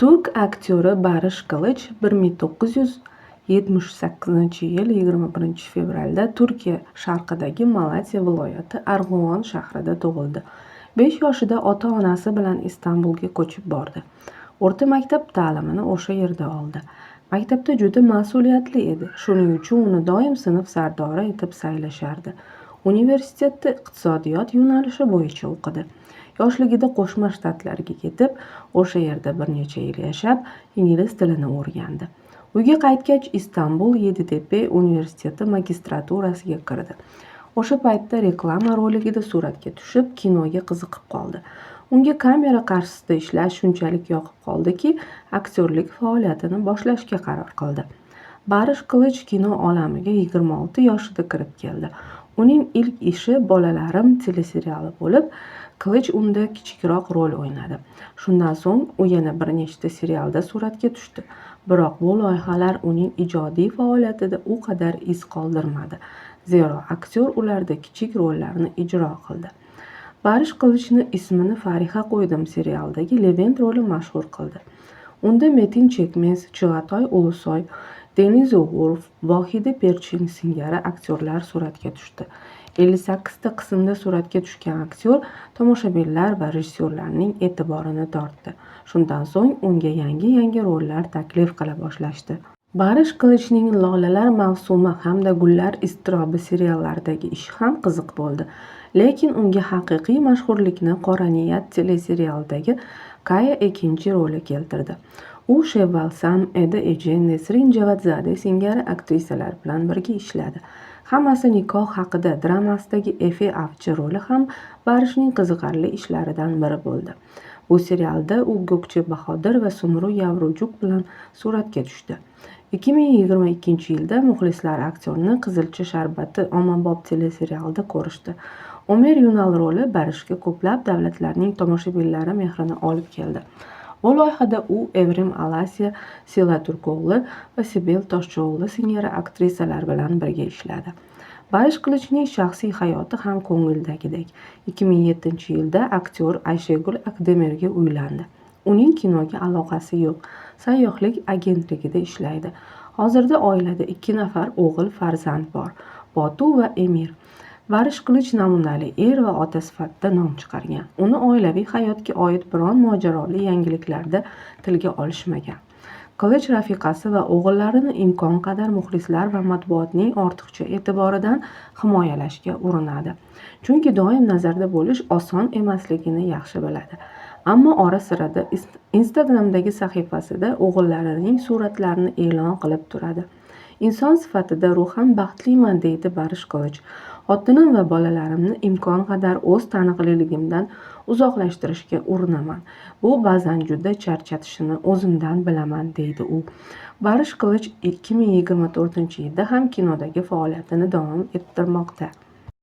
Turk aktyori Barish Qilich 1978-yil 21-fevralda Turkiya sharqidagi Malatya viloyati Arg'uvon shahrida tug'ildi. 5 yoshida ota-onasi bilan Istanbulga ko'chib bordi. O'rta maktab ta'limini o'sha yerda oldi. Maktabda juda mas'uliyatli edi. Shuning uchun uni doim sinf sardori etib saylashardi. Universitetda iqtisodiyot yo'nalishi bo'yicha o'qidi. Yoshligida Qo'shma Shtatlarga ketib, o'sha yerda bir necha yil yashab, ingliz tilini o'rgandi. Uyga qaytgach, Istanbul Yeditepe universiteti magistraturasiga kirdi. O'sha paytda reklama roligida suratga tushib, kinoga qiziqib qoldi. Unga kamera qarshisida ishlash shunchalik yoqib qoldiki, aktyorlik faoliyatini boshlashga qaror qildi. Barish Qilich kino olamiga 26 yoshida kirib keldi. Uning ilk ishi Bolalarim teleseriali bo'lib, Qilich unda kichikroq rol o'ynadi. Shundan so'ng u yana bir nechta serialda suratga tushdi. Biroq bu loyihalar uning ijodiy faoliyatida u qadar iz qoldirmadi. Zero aktyor ularda kichik rollarni ijro qildi. Barish Qilichni Ismini Fariha qo'ydim serialidagi Levent roli mashhur qildi. Unda Metin Chekmez, Chig'atoy Ulusoy, Deniz O'g'urov, Vohida Perchin singari aktyorlar suratga tushdi. 58 ta qismda suratga tushgan aktyor tomoshabinlar va rejissyorlarning e'tiborini tortdi. Shundan so'ng unga yangi rollar taklif qila boshlashdi. Barish Qilichning Lolalar mavsumi hamda Gullar iztirobi seriallaridagi ishi ham qiziq bo'ldi. Lekin unga haqiqiy mashhurlikni Qora niyat teleserialidagi Kaya ikkinchi roli keltirdi. U Shevval Sam, Eda Ejen, Nesrin Javatzade singari aktrisalar bilan birga ishladi. Hammasi nikoh haqida dramasidagi Efe Avchi roli ham Barishning qiziqarli ishlaridan biri bo'ldi. Bu serialda u Gokche Bahodir va Sumru Yavrujuk bilan suratga tushdi. 2022-yilda muxlislar aktyorni Qizilcha sharbati ommabop teleserialida ko'rishdi. Omer Yunal roli Barishga ko'plab davlatlarning tomoshabinlari mehrini olib keldi. Bu loyihada u Evrim Alasya, Sila Turkoğlu va Sibel Toshcho'g'li singari aktrisalar bilan birga ishladi. Barish Qilichning shaxsiy hayoti ham ko'ngildagidek. 2007-yilda aktyor Ayshegul Akdemirga uylandi. Uning kinoga aloqasi yo'q. Sayyohlik agentligida ishlaydi. Hozirda oilada 2 nafar o'g'il farzand bor: Botu va Emir. Barish Qilich namunali er va ota sifatida nom chiqargan. Uni oilaviy hayotga oid biron mojaroli yangiliklarda tilga olishmagan. Qilich rafiqasi va o'g'illarini imkon qadar muxlislar va matbuotning ortiqcha e'tiboridan himoyalashga urinadi. Chunki doim nazarda bo'lish oson emasligini yaxshi biladi. Ammo ora-sirada Instagramdagi sahifasida o'g'illarining suratlarini e'lon qilib turadi. Inson sifatida ruhan baxtliman deydi Barish Qilich. Xotinim va bolalarimni imkon qadar o'z taniqliligimdan uzoqlashtirishga urinaman. Bu ba'zan juda charchatishini o'zimdan bilaman, deydi u. Barish Qilich 2024-yilda ham kinodagi faoliyatini davom ettirmoqda.